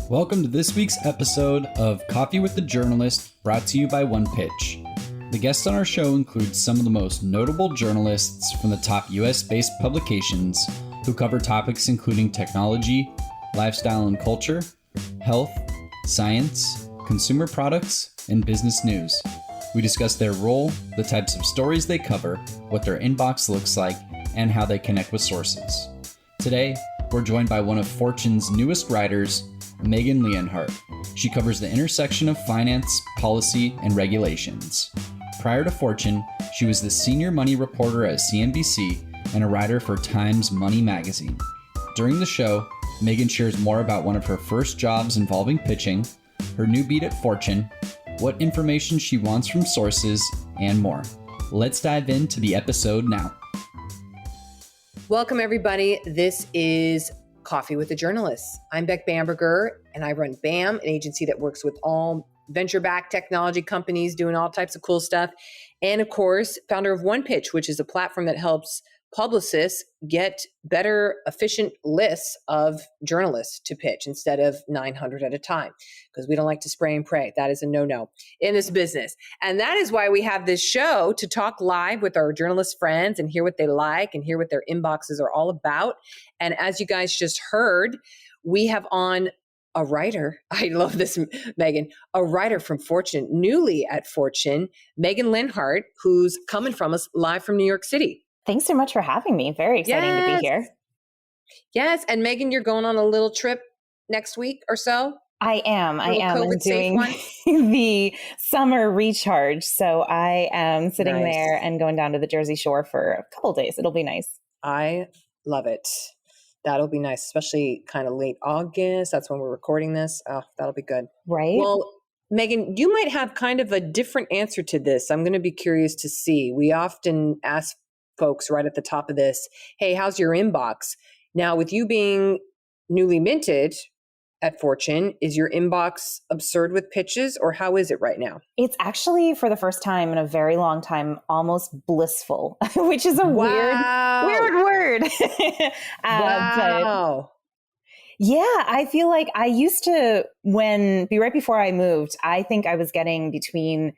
Welcome to this week's episode of Coffee with the Journalist, brought to you by One Pitch. The guests on our show include some of the most notable journalists from the top US-based publications who cover topics including technology, lifestyle and culture, health, science, consumer products, and business news. We discuss their role, the types of stories they cover, what their inbox looks like, and how they connect with sources. Today, we're joined by one of Fortune's newest writers, Megan Leonhardt. She covers the intersection of finance, policy, and regulations. Prior to Fortune, she was the senior money reporter at CNBC and a writer for Time's MONEY Magazine. During the show, Megan shares more about one of her first jobs involving pitching, her new beat at Fortune, what information she wants from sources, and more. Let's dive into the episode now. Welcome, everybody. This is Coffee with the Journalists. I'm Beck Bamberger, and I run BAM, an agency that works with all venture-backed technology companies doing all types of cool stuff. And of course, founder of One Pitch, which is a platform that helps publicists get better, efficient lists of journalists to pitch instead of 900 at a time, because we don't like to spray and pray. That is a no-no in this business. And that is why we have this show to talk live with our journalist friends and hear what they like and hear what their inboxes are all about. And as you guys just heard, we have on a writer. I love this, Megan, a writer from Fortune, newly at Fortune, Megan Leonhardt, who's coming from us live from New York City. Thanks so much for having me. Very exciting to be here. Yes. And Megan, you're going on a little trip next week or so? I am. I'm doing the summer recharge. So I am sitting there and going down to the Jersey Shore for a couple of days. It'll be nice. I love it. That'll be nice, especially kind of late August. That's when we're recording this. Oh, that'll be good. Right. Well, Megan, you might have kind of a different answer to this. I'm going to be curious to see. We often ask folks right at the top of this, hey, how's your inbox? Now, with you being newly minted at Fortune, is your inbox absurd with pitches, or how is it right now? It's actually, for the first time in a very long time, almost blissful, which is a weird word. Wow. Yeah, I feel like I used to, right before I moved, I think I was getting between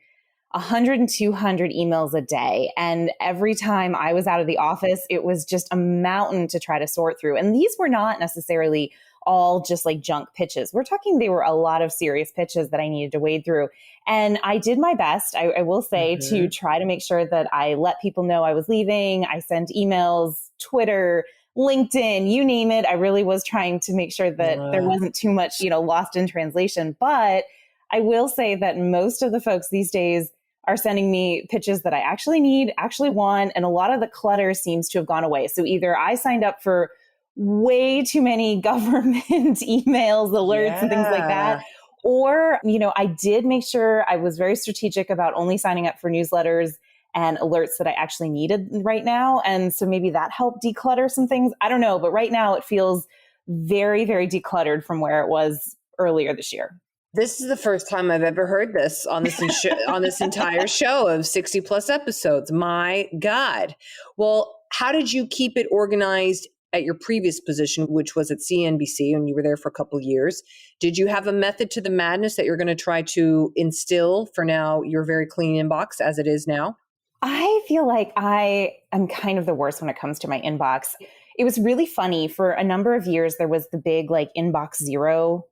100 and 200 emails a day. And every time I was out of the office, it was just a mountain to try to sort through. And these were not necessarily all just like junk pitches. We're talking, they were a lot of serious pitches that I needed to wade through. And I did my best, I will say, to try to make sure that I let people know I was leaving. I sent emails, Twitter, LinkedIn, you name it. I really was trying to make sure that there wasn't too much, lost in translation. But I will say that most of the folks these days are sending me pitches that I actually need, actually want, and a lot of the clutter seems to have gone away. So either I signed up for way too many government emails, alerts, and things like that, or, I did make sure I was very strategic about only signing up for newsletters and alerts that I actually needed right now. And so maybe that helped declutter some things. I don't know, but right now it feels very, very decluttered from where it was earlier this year. This is the first time I've ever heard this on this on this entire show of 60 plus episodes. My God. Well, how did you keep it organized at your previous position, which was at CNBC, and you were there for a couple of years? Did you have a method to the madness that you're going to try to instill for now your very clean inbox as it is now? I feel like I am kind of the worst when it comes to my inbox. It was really funny. For a number of years, there was the big inbox zero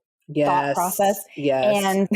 thought process. Yes. And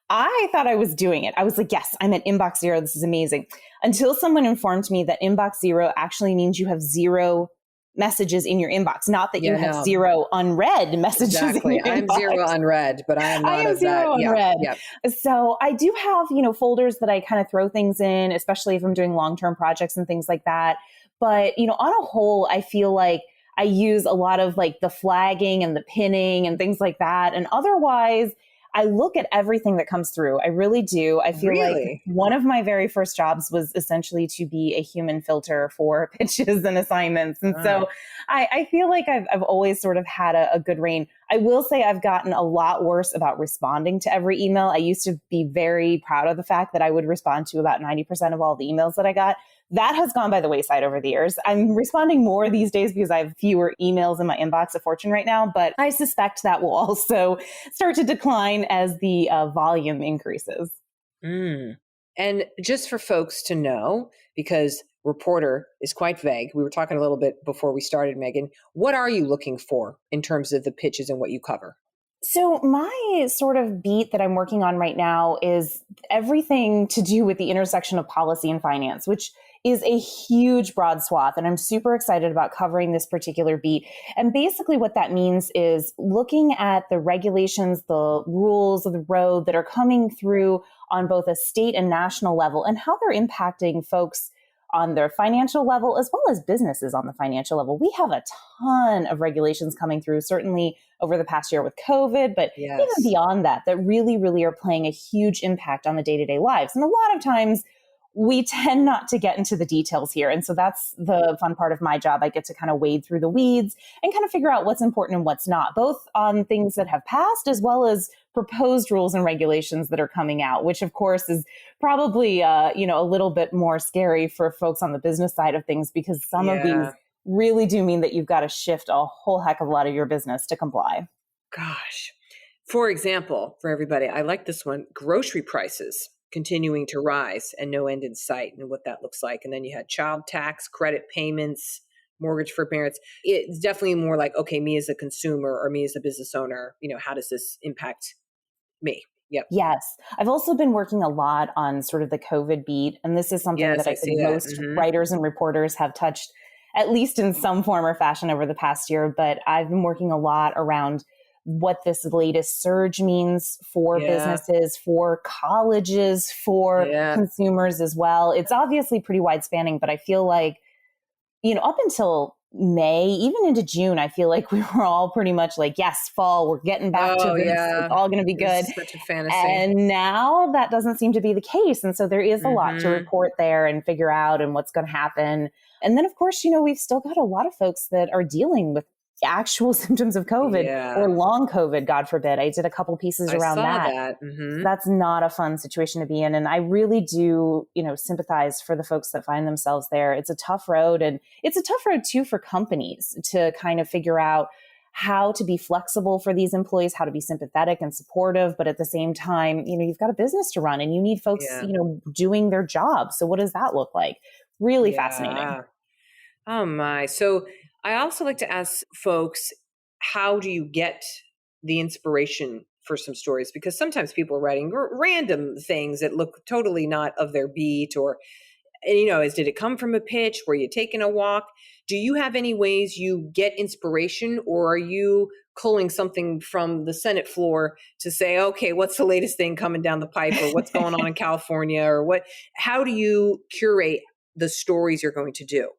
I thought I was doing it. I was like, yes, I'm at inbox zero. This is amazing. Until someone informed me that inbox zero actually means you have zero messages in your inbox, not that you have zero unread messages in your inbox. I'm zero unread, but I am not of zero that. Unread. Yeah. So I do have, folders that I kind of throw things in, especially if I'm doing long-term projects and things like that. But, on a whole, I feel like I use a lot of the flagging and the pinning and things like that. And otherwise, I look at everything that comes through. I really do. I feel like one of my very first jobs was essentially to be a human filter for pitches and assignments. And so I feel like I've always sort of had a good rein. I will say I've gotten a lot worse about responding to every email. I used to be very proud of the fact that I would respond to about 90% of all the emails that I got. That has gone by the wayside over the years. I'm responding more these days because I have fewer emails in my inbox of Fortune right now, but I suspect that will also start to decline as the volume increases. And just for folks to know, because reporter is quite vague, we were talking a little bit before we started, Megan, what are you looking for in terms of the pitches and what you cover? So my sort of beat that I'm working on right now is everything to do with the intersection of policy and finance, which is a huge broad swath. And I'm super excited about covering this particular beat. And basically what that means is looking at the regulations, the rules of the road that are coming through on both a state and national level and how they're impacting folks on their financial level as well as businesses on the financial level. We have a ton of regulations coming through, certainly over the past year with COVID, but Yes. even beyond that, that really, really are playing a huge impact on the day-to-day lives. And a lot of times we tend not to get into the details here. And so that's the fun part of my job. I get to kind of wade through the weeds and kind of figure out what's important and what's not, both on things that have passed as well as proposed rules and regulations that are coming out, which of course is probably, a little bit more scary for folks on the business side of things, because some of these really do mean that you've got to shift a whole heck of a lot of your business to comply. Gosh. For example, for everybody, I like this one, grocery prices continuing to rise and no end in sight, and what that looks like. And then you had child tax, credit payments, mortgage forbearance. It's definitely more like, okay, me as a consumer or me as a business owner, how does this impact me? Yep. Yes. I've also been working a lot on sort of the COVID beat. And this is something that I think most writers and reporters have touched, at least in some form or fashion over the past year. But I've been working a lot around what this latest surge means for businesses, for colleges, for consumers as well. It's obviously pretty wide spanning, but I feel like, up until May, even into June, I feel like we were all pretty much like, yes, fall, we're getting back to this. It's all going to be good. It's such a fantasy. And now that doesn't seem to be the case. And so there is a lot to report there and figure out and what's going to happen. And then, of course, we've still got a lot of folks that are dealing with actual symptoms of COVID or long COVID, God forbid. I did a couple pieces around that. That's not a fun situation to be in. And I really do, sympathize for the folks that find themselves there. It's a tough road, and it's a tough road too for companies to kind of figure out how to be flexible for these employees, how to be sympathetic and supportive. But at the same time, you've got a business to run and you need folks, doing their job. So what does that look like? Really fascinating. Oh my. So I also like to ask folks, how do you get the inspiration for some stories? Because sometimes people are writing random things that look totally not of their beat, or, did it come from a pitch? Were you taking a walk? Do you have any ways you get inspiration, or are you culling something from the Senate floor to say, okay, what's the latest thing coming down the pipe, or what's going on in California, or what? How do you curate the stories you're going to do?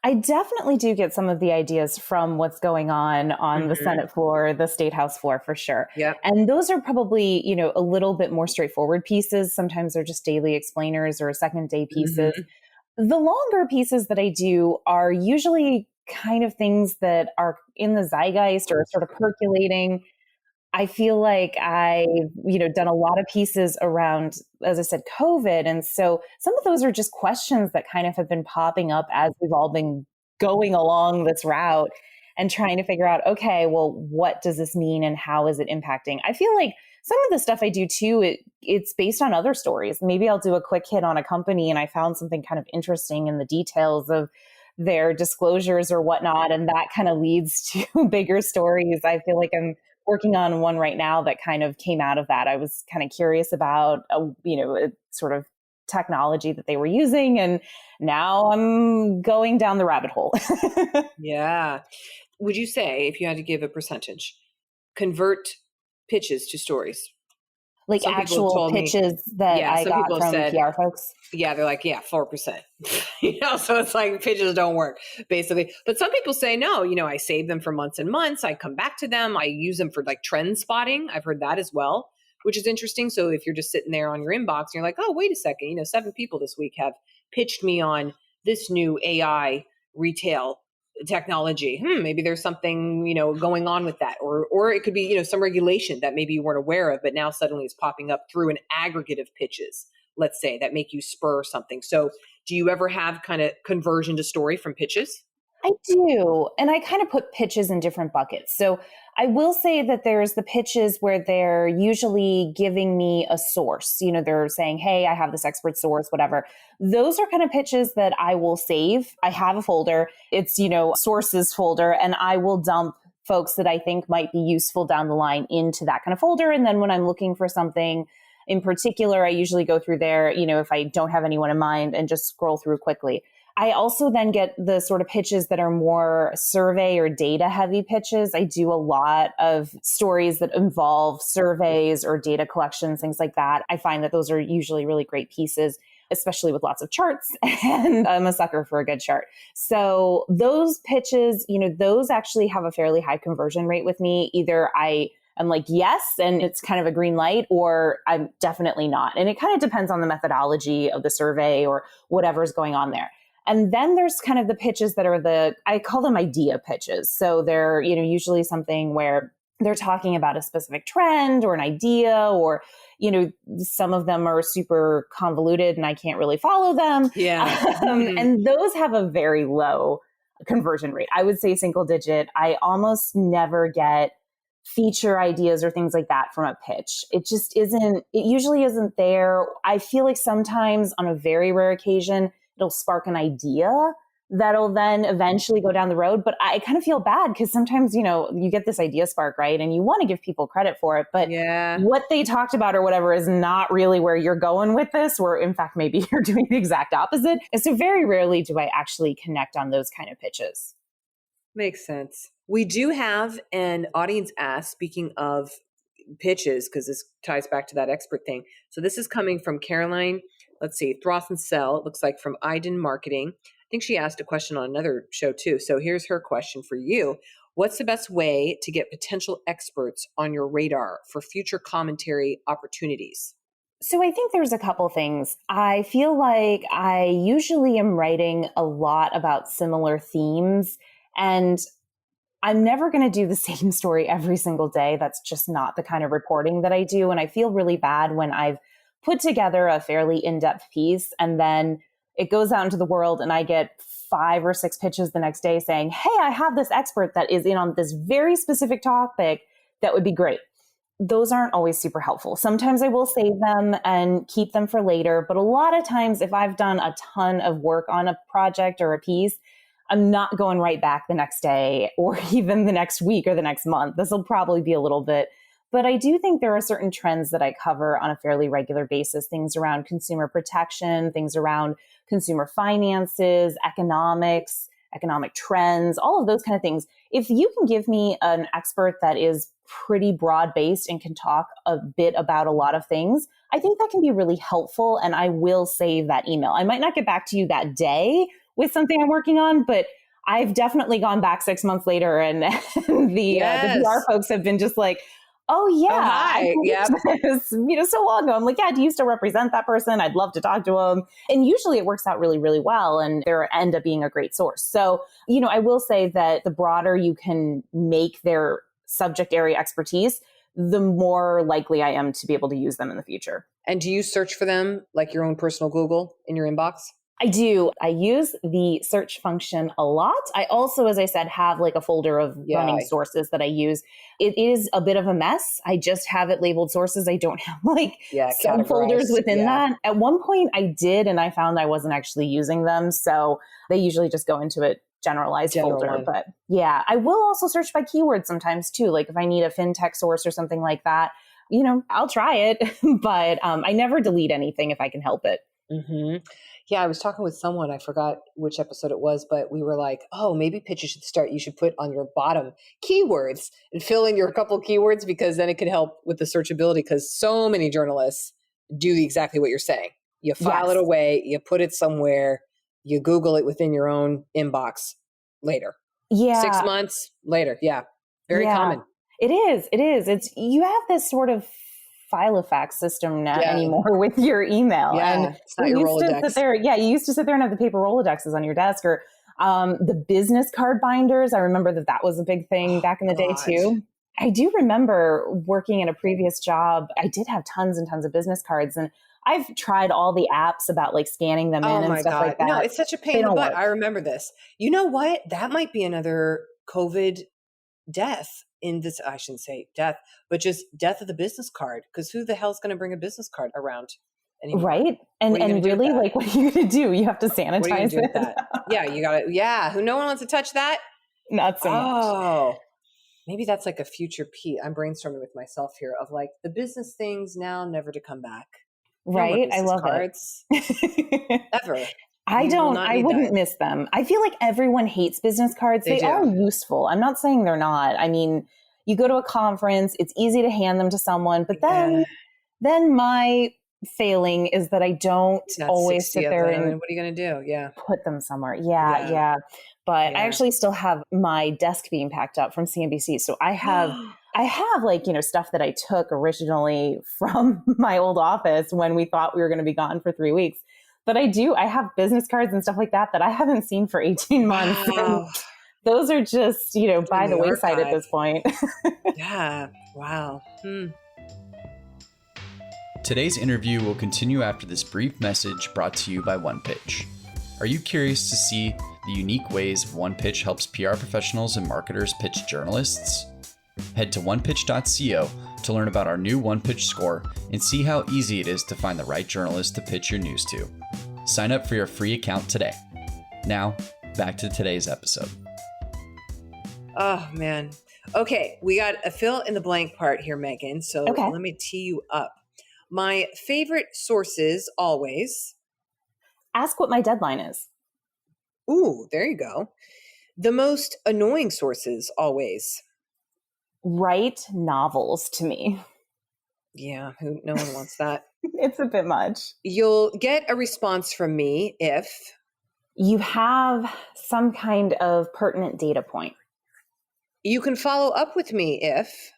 I definitely do get some of the ideas from what's going on the Senate floor, the State House floor, for sure. Yep. And those are probably, a little bit more straightforward pieces. Sometimes they're just daily explainers or second day pieces. The longer pieces that I do are usually kind of things that are in the zeitgeist or sort of percolating. I feel like I've, done a lot of pieces around, as I said, COVID. And so some of those are just questions that kind of have been popping up as we've all been going along this route and trying to figure out, okay, well, what does this mean and how is it impacting? I feel like some of the stuff I do too, it's based on other stories. Maybe I'll do a quick hit on a company and I found something kind of interesting in the details of their disclosures or whatnot. And that kind of leads to bigger stories. I feel like I'm working on one right now that kind of came out of that. I was kind of curious about, a sort of technology that they were using. And now I'm going down the rabbit hole. Yeah. Would you say, if you had to give a percentage, convert pitches to stories? Like actual pitches that I got from PR folks? Yeah, they're like, 4%. So it's like pitches don't work, basically. But some people say, no, I save them for months and months. I come back to them. I use them for like trend spotting. I've heard that as well, which is interesting. So if you're just sitting there on your inbox and you're like, oh, wait a second, 7 people this week have pitched me on this new AI retail technology. Maybe there's something, going on with that. Or it could be, some regulation that maybe you weren't aware of, but now suddenly it's popping up through an aggregate of pitches, let's say, that make you spur something. So do you ever have kind of conversion to story from pitches? I do. And I kind of put pitches in different buckets. So I will say that there's the pitches where they're usually giving me a source. They're saying, hey, I have this expert source, whatever. Those are kind of pitches that I will save. I have a folder. It's, sources folder, and I will dump folks that I think might be useful down the line into that kind of folder. And then when I'm looking for something in particular, I usually go through there, if I don't have anyone in mind, and just scroll through quickly. I also then get the sort of pitches that are more survey or data heavy pitches. I do a lot of stories that involve surveys or data collections, things like that. I find that those are usually really great pieces, especially with lots of charts, and I'm a sucker for a good chart. So those pitches, those actually have a fairly high conversion rate with me. Either I'm like, yes, and it's kind of a green light, or I'm definitely not. And it kind of depends on the methodology of the survey or whatever's going on there. And then there's kind of the pitches that are I call them idea pitches. So they're, usually something where they're talking about a specific trend or an idea, or, some of them are super convoluted and I can't really follow them. Yeah. And those have a very low conversion rate. I would say single digit. I almost never get feature ideas or things like that from a pitch. It usually isn't there. I feel like sometimes, on a very rare occasion, it'll spark an idea that'll then eventually go down the road. But I kind of feel bad because sometimes, you get this idea spark, right? And you want to give people credit for it, but what they talked about or whatever is not really where you're going with this, or in fact, maybe you're doing the exact opposite. And so very rarely do I actually connect on those kind of pitches. Makes sense. We do have an audience ask, speaking of pitches, because this ties back to that expert thing. So this is coming from Caroline. Let's see, Throth and Sell, it looks like, from Iden Marketing. I think she asked a question on another show too. So here's her question for you. What's the best way to get potential experts on your radar for future commentary opportunities? So I think there's a couple things. I feel like I usually am writing a lot about similar themes, and I'm never going to do the same story every single day. That's just not the kind of reporting that I do. And I feel really bad when I've put together a fairly in-depth piece and then it goes out into the world and I get 5 or 6 pitches the next day saying, hey, I have this expert that is in on this very specific topic that would be great. Those aren't always super helpful. Sometimes I will save them and keep them for later. But a lot of times, if I've done a ton of work on a project or a piece, I'm not going right back the next day or even the next week or the next month. This will probably be a little bit. But I do think there are certain trends that I cover on a fairly regular basis, things around consumer protection, things around consumer finances, economics, economic trends, all of those kind of things. If you can give me an expert that is pretty broad-based and can talk a bit about a lot of things, I think that can be really helpful, and I will save that email. I might not get back to you that day with something I'm working on, but I've definitely gone back 6 months later, and the PR folks have been just like, oh yeah, hi. Yep. So long ago. I'm like, yeah, do you still represent that person? I'd love to talk to them. And usually it works out really, really well, and they end up being a great source. So, I will say that the broader you can make their subject area expertise, the more likely I am to be able to use them in the future. And do you search for them like your own personal Google in your inbox? I do. I use the search function a lot. I also, as I said, have like a folder of running sources that I use. It is a bit of a mess. I just have it labeled sources. I don't have some folders within that. At one point I did, and I found I wasn't actually using them. So they usually just go into a generalized folder. But yeah, I will also search by keywords sometimes too. Like if I need a fintech source or something like that, I'll try it, but I never delete anything if I can help it. Mm-hmm. Yeah, I was talking with someone, I forgot which episode it was, but we were like, oh, maybe pitches you should put on your bottom keywords and fill in your couple keywords, because then it could help with the searchability, because so many journalists do exactly what you're saying. You file it away, you put it somewhere, you Google it within your own inbox later. Yeah. 6 months later. Yeah. Very common. It is. You have this sort of Filofax system now anymore with your email. Yeah, and it's not your Rolodex. You used to sit there and have the paper Rolodexes on your desk, or The business card binders, I remember that was a big thing back in the day too. I do remember working in a previous job. I did have tons and tons of business cards, and I've tried all the apps about like scanning them in and stuff like that. No, it's such a pain in the butt. I remember this. You know what? That might be another COVID death in this. I shouldn't say death, but just death of the business card. Because who the hell's going to bring a business card around anymore? Right. And really, like, what are you going to do? You have to sanitize what are you gonna do it. with that? Yeah, you got to. Yeah, no one wants to touch that. Not so much. Oh, maybe that's like a future Pete. I'm brainstorming with myself here of like the business things now, never to come back. Right. I love cards. Ever. I wouldn't miss them. I feel like everyone hates business cards. They are useful. I'm not saying they're not. I mean, you go to a conference, it's easy to hand them to someone, but then my failing is that I don't always sit there and what are you going to do? Yeah. Put them somewhere. Yeah. But I actually still have my desk being packed up from CNBC. So I have like, stuff that I took originally from my old office when we thought we were going to be gone for 3 weeks. But I have business cards and stuff like that I haven't seen for 18 months. Wow. And those are just, by the wayside at this point. Yeah. Wow. Today's interview will continue after this brief message brought to you by OnePitch. Are you curious to see the unique ways OnePitch helps PR professionals and marketers pitch journalists? Head to onepitch.co to learn about our new OnePitch score and see how easy it is to find the right journalist to pitch your news to. Sign up for your free account today. Now, back to today's episode. Oh, man. Okay, we got a fill in the blank part here, Megan. So let me tee you up. My favorite sources always. Ask what my deadline is. Ooh, there you go. The most annoying sources always. Write novels to me. Yeah, no one wants that. It's a bit much. You'll get a response from me if you have some kind of pertinent data point. You can follow up with me if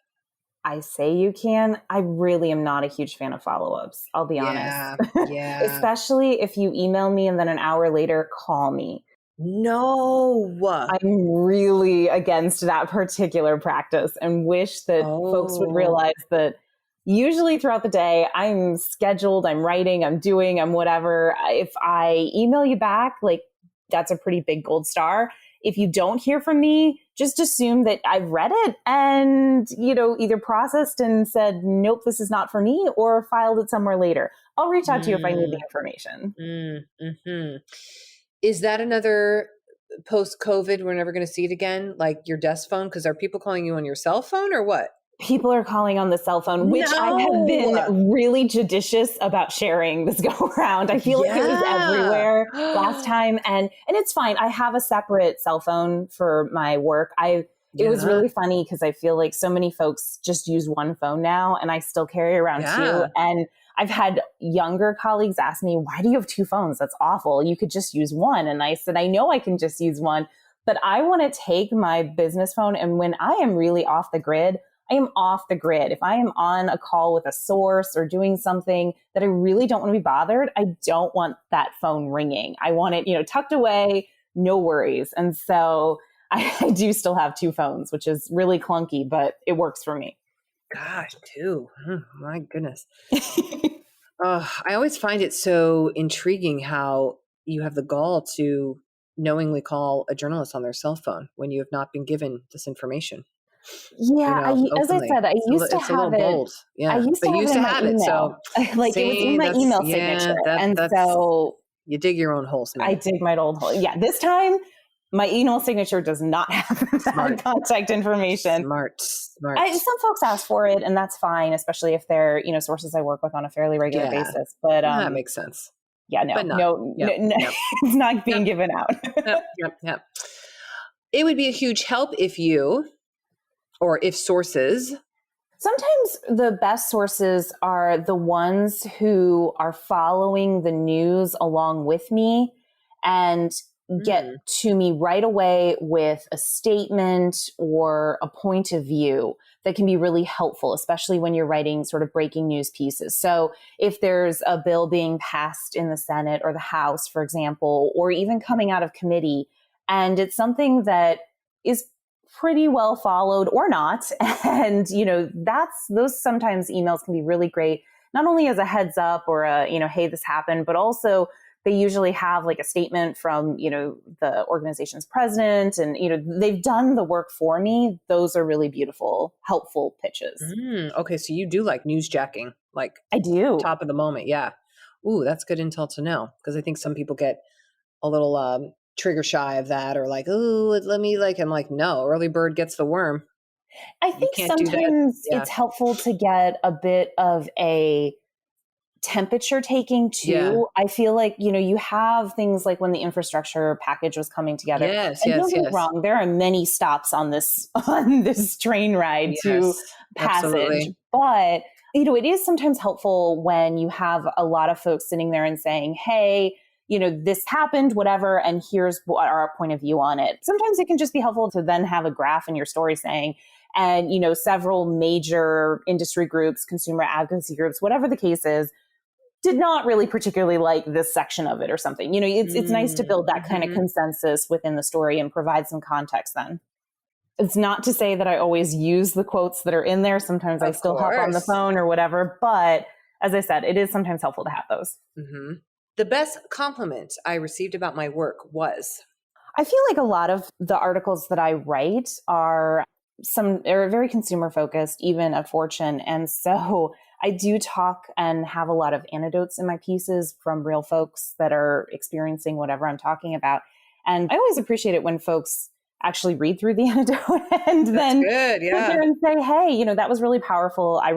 I say you can. I really am not a huge fan of follow-ups. I'll be honest. Yeah. Especially if you email me and then an hour later call me. No. I'm really against that particular practice and wish that folks would realize that usually throughout the day, I'm scheduled, I'm writing, I'm doing, I'm whatever. If I email you back, like that's a pretty big gold star. If you don't hear from me, just assume that I've read it and, either processed and said, nope, this is not for me, or filed it somewhere later. I'll reach out to you if I need the information. Mm-hmm. Is that another post-COVID, we're never going to see it again, like your desk phone? Because are people calling you on your cell phone or what? People are calling on the cell phone, which I have been really judicious about sharing this go around. I feel like it was everywhere last time. And it's fine. I have a separate cell phone for my work. It was really funny because I feel like so many folks just use one phone now, and I still carry around two. And I've had younger colleagues ask me, why do you have two phones? That's awful. You could just use one. And I said, I know I can just use one, but I want to take my business phone. And when I am really off the grid, I am off the grid. If I am on a call with a source or doing something that I really don't want to be bothered, I don't want that phone ringing. I want it, tucked away, no worries. And so I do still have two phones, which is really clunky, but it works for me. Gosh, two. My goodness. I always find it so intriguing how you have the gall to knowingly call a journalist on their cell phone when you have not been given this information. Yeah, as I said, I used to have it. Bold. Yeah, I used to have it. So, like, it was in my email signature, and so you dig your own holes. Man. I dig my old hole. Yeah, this time my email signature does not have that contact information. Smart. Some folks ask for it, and that's fine, especially if they're sources I work with on a fairly regular basis. But that makes sense. Yeah, no, it's not being given out. Yep. It would be a huge help if you. Or if sources. Sometimes the best sources are the ones who are following the news along with me and get to me right away with a statement or a point of view that can be really helpful, especially when you're writing sort of breaking news pieces. So if there's a bill being passed in the Senate or the House, for example, or even coming out of committee, And it's something that is pretty well followed or not. And, those sometimes emails can be really great, not only as a heads up or hey, this happened, but also they usually have like a statement from, the organization's president and, they've done the work for me. Those are really beautiful, helpful pitches. Okay. So you do like newsjacking, like I do. top of the moment. Yeah. Ooh, that's good intel to know. Because I think some people get a little trigger shy of that or like, oh, let me I'm like, no, early bird gets the worm. I think sometimes it's helpful to get a bit of a temperature taking too. Yeah. I feel like, you have things like when the infrastructure package was coming together. Yes, and don't get me wrong, there are many stops on this train ride to passage. Absolutely. But, it is sometimes helpful when you have a lot of folks sitting there and saying, hey, this happened, whatever, and here's what our point of view on it. Sometimes it can just be helpful to then have a graph in your story saying, and, several major industry groups, consumer advocacy groups, whatever the case is, did not really particularly like this section of it or something. It's nice to build that kind of consensus within the story and provide some context then. It's not to say that I always use the quotes that are in there. Sometimes I still hop on the phone or whatever. But as I said, it is sometimes helpful to have those. Mm-hmm. The best compliment I received about my work was? I feel like a lot of the articles that I write are very consumer focused, even at Fortune. And so I do talk and have a lot of anecdotes in my pieces from real folks that are experiencing whatever I'm talking about. And I always appreciate it when folks actually read through the anecdote and then sit there and say, hey, that was really powerful. I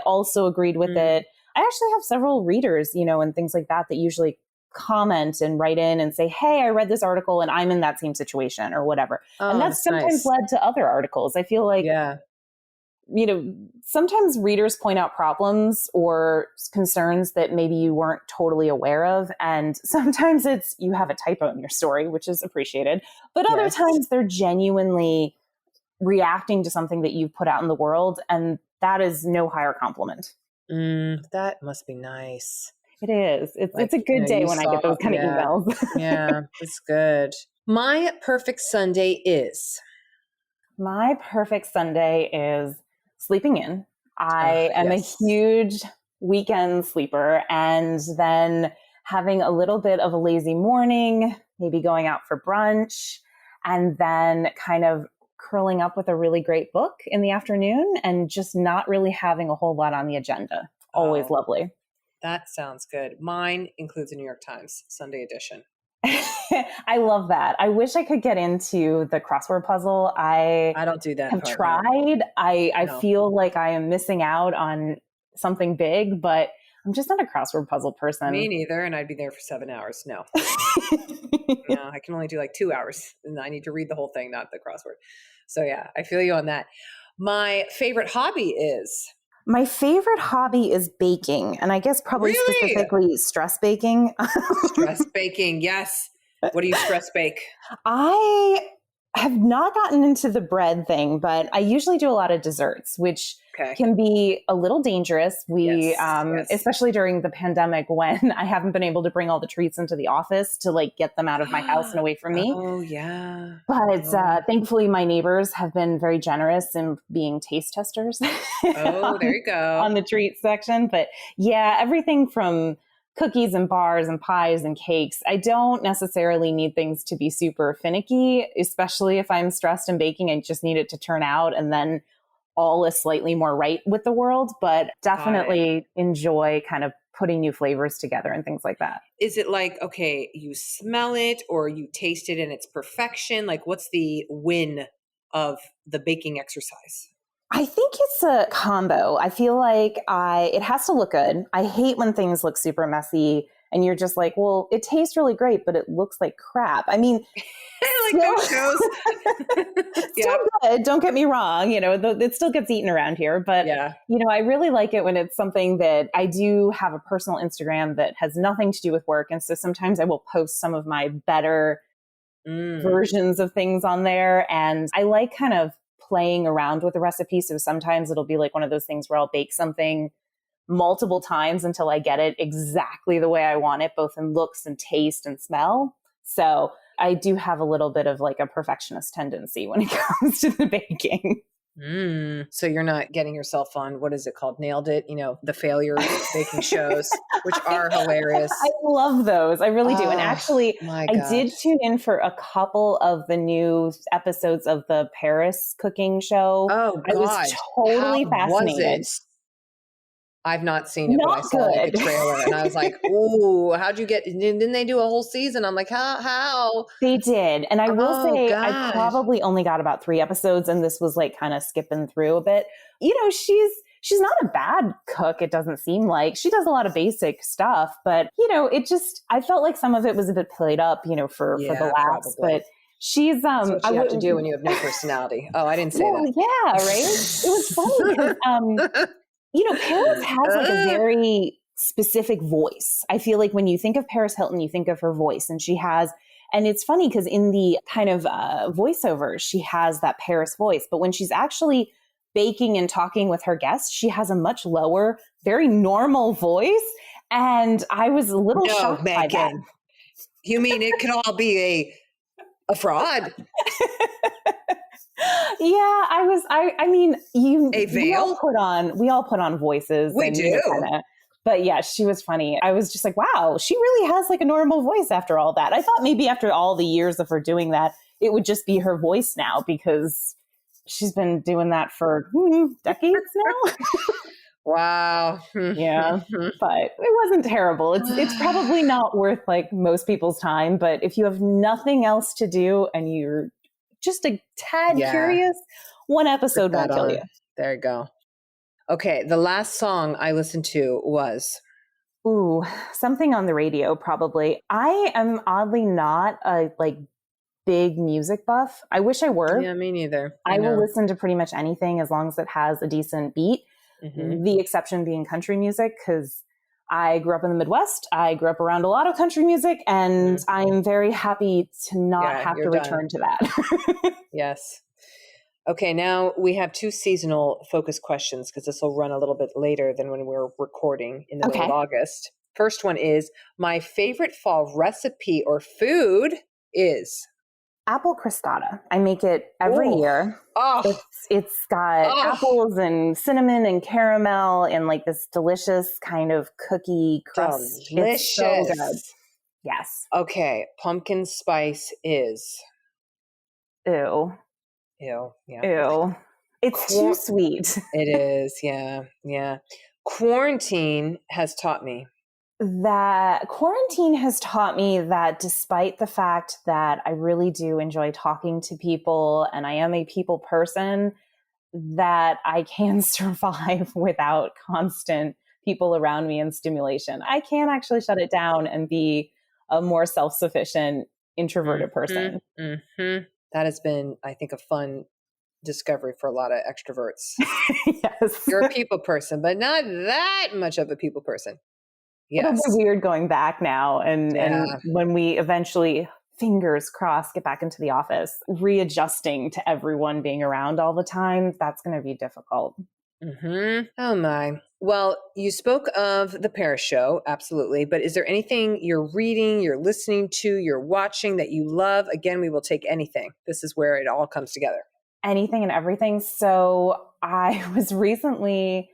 also agreed with it. I actually have several readers, and things like that usually comment and write in and say, hey, I read this article and I'm in that same situation or whatever. And that's sometimes led to other articles. I feel like, sometimes readers point out problems or concerns that maybe you weren't totally aware of. And sometimes it's you have a typo in your story, which is appreciated. But other times they're genuinely reacting to something that you've put out in the world. And that is no higher compliment. That must be nice. It is. It's a good day when I get those kind of emails. Yeah, it's good. My perfect Sunday is? My perfect Sunday is sleeping in. I am a huge weekend sleeper, and then having a little bit of a lazy morning, maybe going out for brunch, and then kind of curling up with a really great book in the afternoon and just not really having a whole lot on the agenda. Always lovely. That sounds good. Mine includes a New York Times Sunday edition. I love that. I wish I could get into the crossword puzzle. I don't do that. Have tried. I feel like I am missing out on something big, but I'm just not a crossword puzzle person. Me neither. And I'd be there for 7 hours. No. I can only do like 2 hours and I need to read the whole thing, not the crossword. So yeah, I feel you on that. My favorite hobby is? My favorite hobby is baking. And I guess probably specifically stress baking. Stress baking. Yes. What do you stress bake? I have not gotten into the bread thing, but I usually do a lot of desserts, which can be a little dangerous. Especially during the pandemic when I haven't been able to bring all the treats into the office to get them out of my house and away from me. Oh yeah. But thankfully my neighbors have been very generous in being taste testers. Oh, there you go. On the treat section. But yeah, everything from cookies and bars and pies and cakes. I don't necessarily need things to be super finicky, especially if I'm stressed in baking. I just need it to turn out and then all is slightly more right with the world, but definitely enjoy kind of putting new flavors together and things like that. Is it like, okay, you smell it or you taste it and it's perfection? Like what's the win of the baking exercise? I think it's a combo. I feel like it has to look good. I hate when things look super messy and you're just like, well, it tastes really great, but it looks like crap. I mean, those shows. Still good. Don't get me wrong. It still gets eaten around here, but I really like it when it's something that I do have a personal Instagram that has nothing to do with work. And so sometimes I will post some of my better versions of things on there. And I like kind of playing around with the recipe. So sometimes it'll be like one of those things where I'll bake something multiple times until I get it exactly the way I want it, both in looks and taste and smell. So I do have a little bit of like a perfectionist tendency when it comes to the baking. So you're not getting yourself on, what is it called? Nailed It, the failure baking shows, which are hilarious. I love those. I really do. And actually, my I gosh. did tune in for a couple of the new episodes of the Paris cooking show. Oh, God. I was totally fascinated. Was it? I've not seen it, Not but I saw like a good. trailer and I was like, ooh, how'd you get, didn't they do a whole season? I'm like, how? They did. And I will say, gosh. I probably only got about 3 episodes, and this was like kind of skipping through a bit. She's not a bad cook. It doesn't seem like. She does a lot of basic stuff, but I felt like some of it was a bit played up, for the laughs, probably. But she's, that's what you have to do when you have no personality. Oh, I didn't say that. Yeah, right. It was funny because, Paris has like a very specific voice. I feel like when you think of Paris Hilton, you think of her voice, and it's funny because in the kind of voiceover, she has that Paris voice, but when she's actually baking and talking with her guests, she has a much lower, very normal voice. And I was a little shocked Megan. by that. You mean it could all be a fraud? Yeah, I mean, a veil? We all put on voices. We do. But yeah, she was funny. I was just like, wow, she really has like a normal voice after all that. I thought maybe after all the years of her doing that, it would just be her voice now, because she's been doing that for decades now. Wow. Yeah, but it wasn't terrible. It's probably not worth like most people's time, but if you have nothing else to do and you're just a tad curious, one episode won't kill you. There you go. Okay, the last song I listened to was... Ooh, something on the radio, probably. I am oddly not a big music buff. I wish I were. Yeah, me neither. I will listen to pretty much anything as long as it has a decent beat. Mm-hmm. The exception being country music, because I grew up in the Midwest. I grew up around a lot of country music, and I'm very happy to not have to return to that. Yes. Okay, now we have 2 seasonal focus questions, because this will run a little bit later than when we're recording in the middle of August. First one is, my favorite fall recipe or food is... apple crostata. I make it every year. Oh. It's got apples and cinnamon and caramel and like this delicious kind of cookie crust. Delicious. It's so good. Yes. Okay. Pumpkin spice is... Ew. Yeah. Ew. It's too sweet. It is. Yeah. Quarantine has taught me that despite the fact that I really do enjoy talking to people and I am a people person, that I can survive without constant people around me and stimulation. I can actually shut it down and be a more self-sufficient, introverted person. Mm-hmm. That has been, I think, a fun discovery for a lot of extroverts. Yes. You're a people person, but not that much of a people person. Yes. It'll be weird going back now. And when we eventually, fingers crossed, get back into the office, readjusting to everyone being around all the time, that's going to be difficult. Mm-hmm. Oh my. Well, you spoke of the Paris show, absolutely. But is there anything you're reading, you're listening to, you're watching that you love? Again, we will take anything. This is where it all comes together. Anything and everything. So I was recently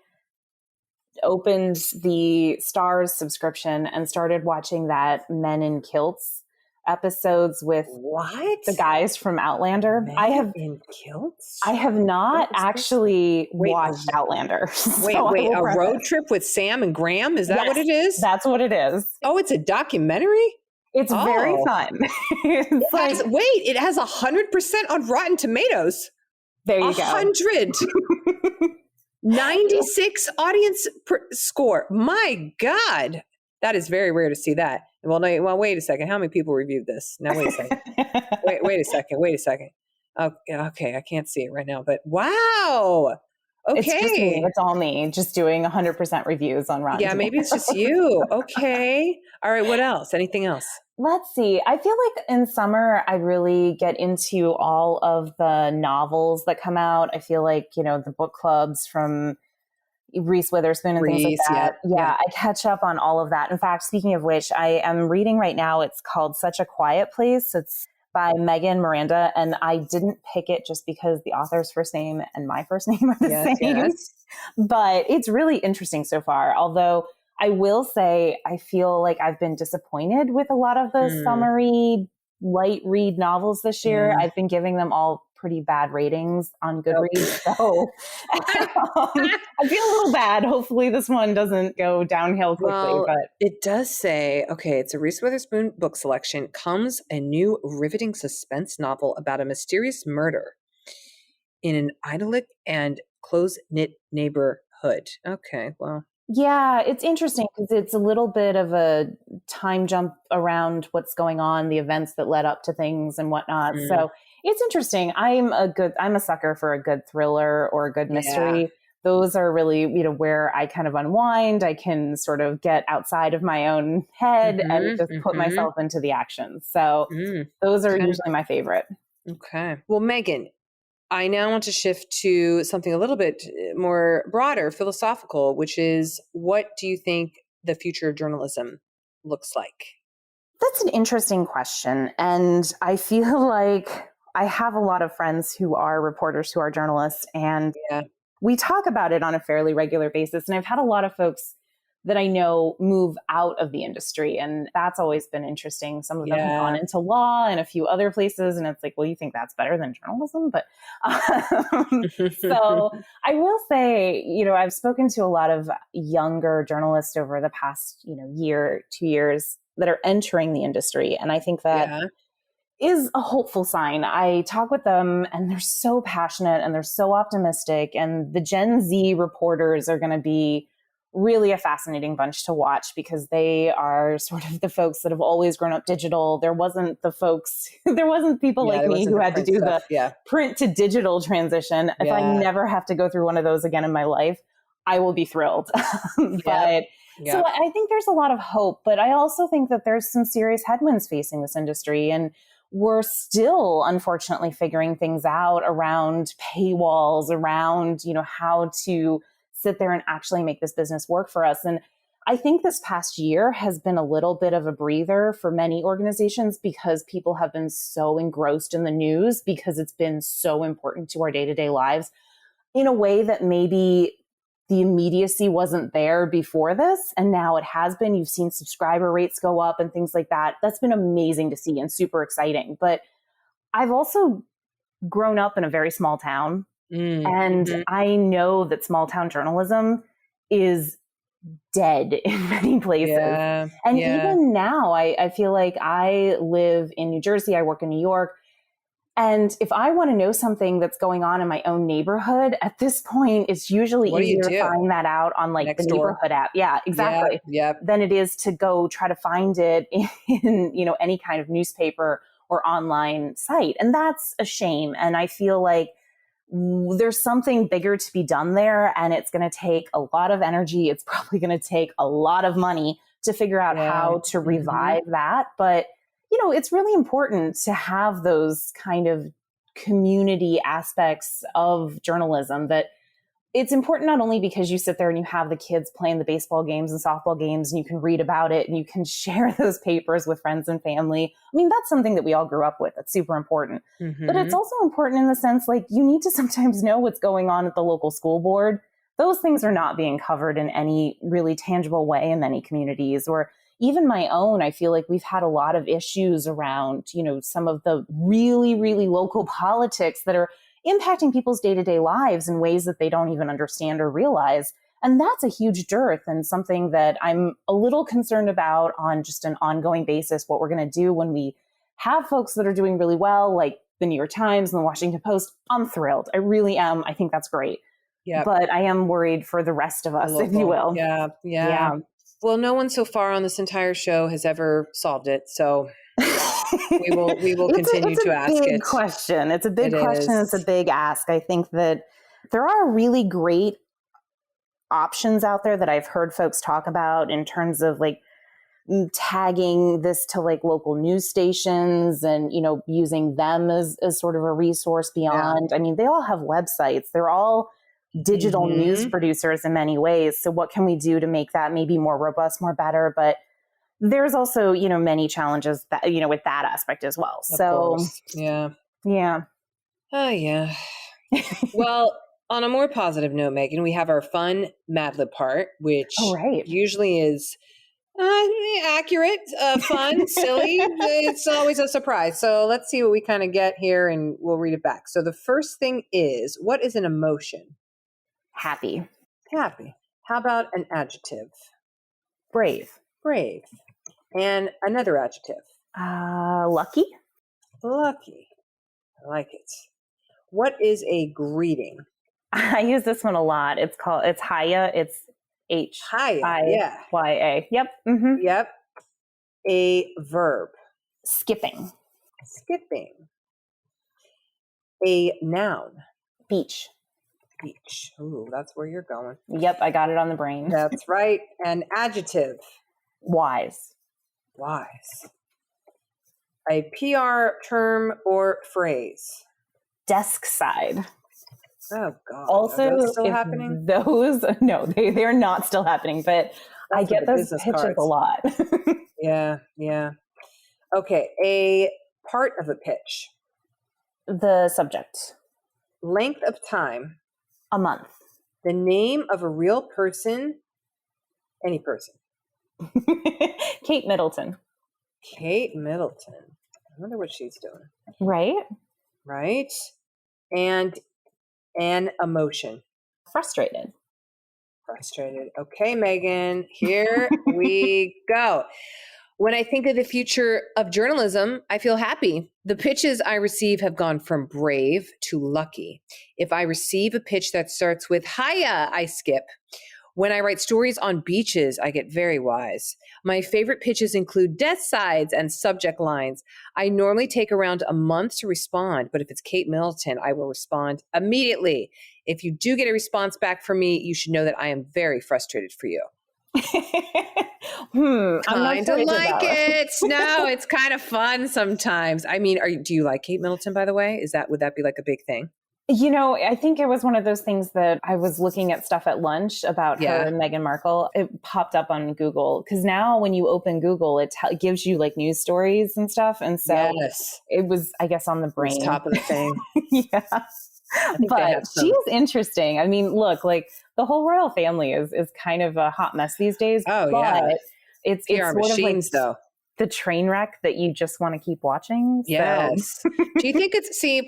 opened the Stars subscription and started watching that Men in Kilts episodes with the guys from Outlander. Men in Kilts? I have not actually watched Outlander. Wait, a road trip with Sam and Graham? Is that what it is? That's what it is. Oh, it's a documentary? It's very fun. It has 100% on Rotten Tomatoes. There you 100. go. 96 audience score. My God. That is very rare to see that. Well, wait a second. How many people reviewed this? Now, wait a second. Wait a second. Okay, I can't see it right now, but wow. Okay. It's just me. It's all me just doing 100% reviews on Rotten Tomatoes. Maybe it's just you. Okay. All right. What else? Anything else? Let's see. I feel like in summer, I really get into all of the novels that come out. I feel like, the book clubs from Reese Witherspoon and things like that. Yeah, I catch up on all of that. In fact, speaking of which, I am reading right now. It's called Such a Quiet Place. It's by Megan Miranda. And I didn't pick it just because the author's first name and my first name are the same. Yes. But it's really interesting so far. Although I will say, I feel like I've been disappointed with a lot of the summary light read novels this year. I've been giving them all pretty bad ratings on Goodreads. So I feel a little bad. Hopefully this one doesn't go downhill quickly. Well, but it does say, okay, it's a Reese Witherspoon book selection. Comes a new riveting suspense novel about a mysterious murder in an idyllic and close-knit neighborhood. Okay, well. Yeah, it's interesting because it's a little bit of a time jump around what's going on, the events that led up to things and whatnot. So it's interesting. I'm a sucker for a good thriller or a good mystery. Yeah. Those are really, where I kind of unwind. I can sort of get outside of my own head and just put myself into the action. So those are usually my favorite. Okay. Well, Megan, I now want to shift to something a little bit more broader, philosophical, which is, what do you think the future of journalism looks like? That's an interesting question. And I feel like I have a lot of friends who are reporters, who are journalists, and we talk about it on a fairly regular basis. And I've had a lot of folks that I know move out of the industry. And that's always been interesting. Some of them have gone into law and a few other places. And it's like, well, you think that's better than journalism? But so I will say, I've spoken to a lot of younger journalists over the past, year, 2 years that are entering the industry. And I think that is a hopeful sign. I talk with them and they're so passionate and they're so optimistic. And the Gen Z reporters are going to be really a fascinating bunch to watch because they are sort of the folks that have always grown up digital. There wasn't people like me who had to do the print to digital transition. If I never have to go through one of those again in my life, I will be thrilled. So I think there's a lot of hope, but I also think that there's some serious headwinds facing this industry. And we're still, unfortunately, figuring things out around paywalls, around, how to sit there and actually make this business work for us. And I think this past year has been a little bit of a breather for many organizations because people have been so engrossed in the news because it's been so important to our day-to-day lives in a way that maybe the immediacy wasn't there before this. And now it has been. You've seen subscriber rates go up and things like that. That's been amazing to see and super exciting. But I've also grown up in a very small town. And I know that small town journalism is dead in many places. And even now, I feel like I live in New Jersey. I work in New York. And if I want to know something that's going on in my own neighborhood, at this point, it's usually easier to find that out on like the neighborhood app. Yeah, exactly. Than it is to go try to find it in, any kind of newspaper or online site. And that's a shame. And I feel like there's something bigger to be done there, and it's going to take a lot of energy. It's probably going to take a lot of money to figure out how to revive that. But, it's really important to have those kind of community aspects of journalism. That it's important not only because you sit there and you have the kids playing the baseball games and softball games and you can read about it and you can share those papers with friends and family. I mean, that's something that we all grew up with. That's super important. But it's also important in the sense, like, you need to sometimes know what's going on at the local school board. Those things are not being covered in any really tangible way in many communities. Or even my own, I feel like we've had a lot of issues around, some of the really, really local politics that are impacting people's day-to-day lives in ways that they don't even understand or realize. And that's a huge dearth and something that I'm a little concerned about on just an ongoing basis, what we're going to do when we have folks that are doing really well, like the New York Times and the Washington Post. I'm thrilled. I really am. I think that's great. But I am worried for the rest of us, if you will. Yeah. Well, no one so far on this entire show has ever solved it. So we will continue to ask it. It's a big question. It's a big question. It's a big ask. I think that there are really great options out there that I've heard folks talk about in terms of like tagging this to like local news stations and, using them as sort of a resource beyond. I mean, they all have websites. They're all digital news producers in many ways. So what can we do to make that maybe more robust, more better? But there's also, many challenges that, with that aspect as well. Of So, course. Yeah. yeah. Oh, yeah. Well, on a more positive note, Megan, we have our fun Mad Lib part, which usually is accurate, fun, silly. It's always a surprise. So let's see what we kind of get here and we'll read it back. So the first thing is, what is an emotion? Happy. Happy. How about an adjective? Brave. Brave. And another adjective? Lucky. Lucky. I like it. What is a greeting? I use this one a lot. It's Hiya. It's Hiya. Yep. Mm-hmm. Yep. A verb. Skipping. Skipping. A noun. Beach. Beach. Ooh, that's where you're going. Yep, I got it on the brain. That's right. An adjective. Wise. Wise. A PR term or phrase. Desk side. Oh God! Also, are those still happening? No, they're not still happening. But I get those pitches cards. A lot. Yeah. Okay, a part of a pitch. The subject. Length of time. A month. The name of a real person. Any person. Kate Middleton. Kate Middleton. I wonder what she's doing. Right. And an emotion. Frustrated. Okay, Megan, here we go. When I think of the future of journalism, I feel happy. The pitches I receive have gone from brave to lucky. If I receive a pitch that starts with hiya, I skip. When I write stories on beaches, I get very wise. My favorite pitches include death sides and subject lines. I normally take around a month to respond, but if it's Kate Middleton, I will respond immediately. If you do get a response back from me, you should know that I am very frustrated for you. Kind of like it. No, it's kind of fun sometimes. I mean, do you like Kate Middleton, by the way? Would that be like a big thing? I think it was one of those things that I was looking at stuff at lunch about her and Meghan Markle. It popped up on Google because now when you open Google, it gives you like news stories and stuff. And so it was, I guess, on the brain. Top of the thing. Yeah. But she's interesting. I mean, look, like the whole royal family is kind of a hot mess these days. Oh, but yeah. It's PR sort machines, of like though. The train wreck that you just want to keep watching. Yes. Do you think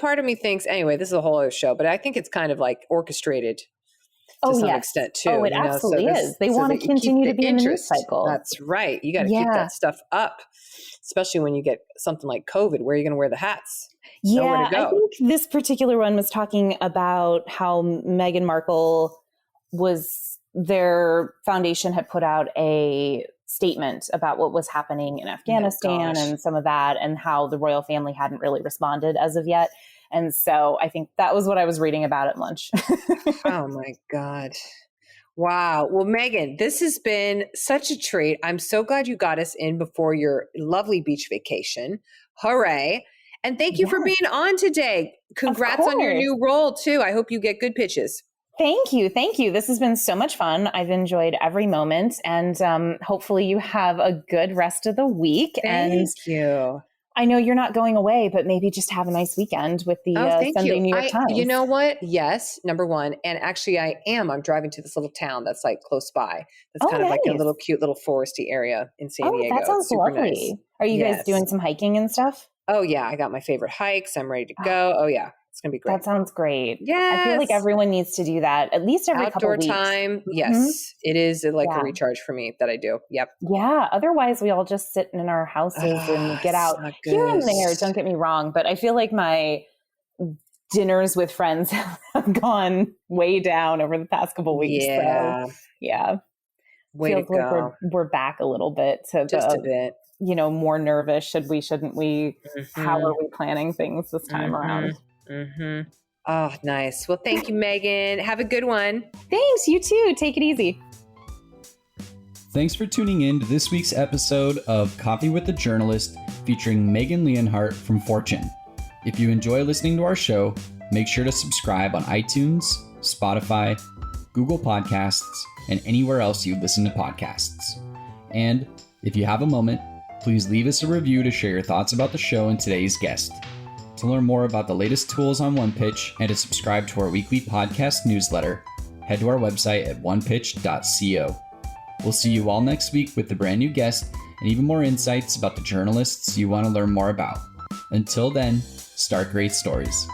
part of me thinks, anyway, this is a whole other show, but I think it's kind of like orchestrated to some extent too. Oh, it absolutely is. They want to continue to be in the news cycle. That's right. You got to keep that stuff up, especially when you get something like COVID. Where are you going to wear the hats? Yeah, I think this particular one was talking about how Meghan Markle their foundation had put out a statement about what was happening in Afghanistan and some of that, and how the royal family hadn't really responded as of yet. And so I think that was what I was reading about at lunch. Oh my God. Wow. Well, Megan, this has been such a treat. I'm so glad you got us in before your lovely beach vacation. Hooray. And thank you for being on today. Congrats on your new role too. I hope you get good pitches. Thank you. This has been so much fun. I've enjoyed every moment, and hopefully you have a good rest of the week. Thank you. I know you're not going away, but maybe just have a nice weekend with the Sunday New York Times. You know what? Yes, number one. And actually I am. I'm driving to this little town that's like close by. That's kind of like a little cute little foresty area in San Diego. That sounds lovely. Nice. Are you guys doing some hiking and stuff? Oh yeah. I got my favorite hikes. I'm ready to go. Oh yeah. It's going to be great. That sounds great. Yes. I feel like everyone needs to do that at least every couple of weeks. Outdoor time. Yes. It is like a recharge for me that I do. Yep. Yeah. Otherwise, we all just sit in our houses and get out here and there. Don't get me wrong. But I feel like my dinners with friends have gone way down over the past couple of weeks. Yeah. So, yeah. Way to go. Like we're back a little bit to just a bit. More nervous. Should we, shouldn't we? Mm-hmm. How are we planning things this time around? Mm-hmm. Oh, nice. Well, thank you, Megan. Have a good one. Thanks. You too. Take it easy. Thanks for tuning in to this week's episode of Coffee with the Journalist featuring Megan Leonhardt from Fortune. If you enjoy listening to our show, make sure to subscribe on iTunes, Spotify, Google Podcasts, and anywhere else you listen to podcasts. And If you have a moment, please leave us a review to share your thoughts about the show and today's guest. To learn more about the latest tools on OnePitch and to subscribe to our weekly podcast newsletter, head to our website at onepitch.co. We'll see you all next week with a brand new guest and even more insights about the journalists you want to learn more about. Until then, start great stories.